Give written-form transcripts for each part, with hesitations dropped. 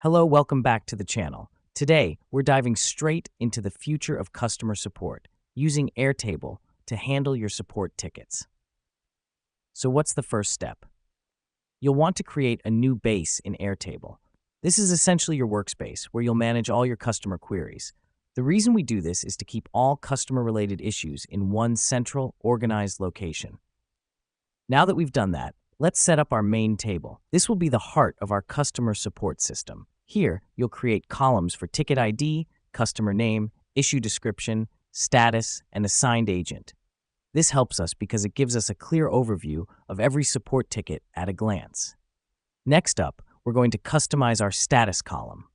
Hello, welcome back to the channel. Today, we're diving straight into the future of customer support, using Airtable to handle your support tickets. So what's the first step? You'll want to create a new base in Airtable. This is essentially your workspace where you'll manage all your customer queries. The reason we do this is to keep all customer-related issues in one central, organized location. Now that we've done that, let's set up our main table. This will be the heart of our customer support system. Here, you'll create columns for ticket ID, customer name, issue description, status, and assigned agent. This helps us because it gives us a clear overview of every support ticket at a glance. Next up, we're going to customize our status column.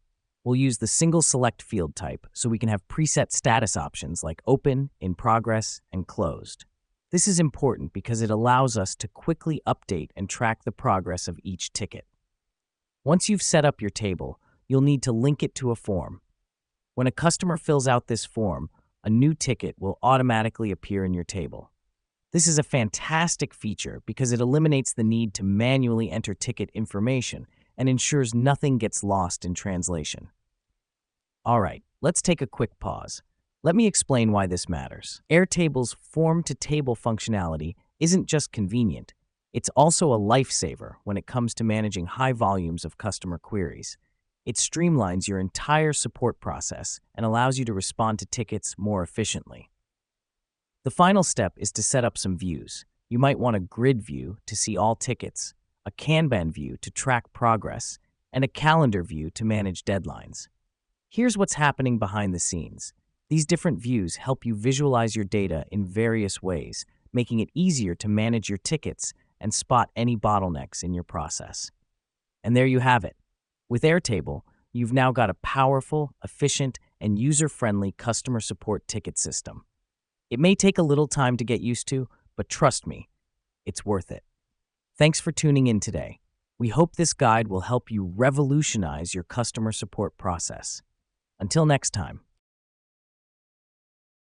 We'll use the single select field type so we can have preset status options like open, in progress, and closed. This is important because it allows us to quickly update and track the progress of each ticket. Once you've set up your table, you'll need to link it to a form. When a customer fills out this form, a new ticket will automatically appear in your table. This is a fantastic feature because it eliminates the need to manually enter ticket information and ensures nothing gets lost in translation. All right, let's take a quick pause. Let me explain why this matters. Airtable's form-to-table functionality isn't just convenient, it's also a lifesaver when it comes to managing high volumes of customer queries. It streamlines your entire support process and allows you to respond to tickets more efficiently. The final step is to set up some views. You might want a grid view to see all tickets, a Kanban view to track progress, and a calendar view to manage deadlines. Here's what's happening behind the scenes. These different views help you visualize your data in various ways, making it easier to manage your tickets and spot any bottlenecks in your process. And there you have it. With Airtable, you've now got a powerful, efficient, and user-friendly customer support ticket system. It may take a little time to get used to, but trust me, it's worth it. Thanks for tuning in today. We hope this guide will help you revolutionize your customer support process. Until next time.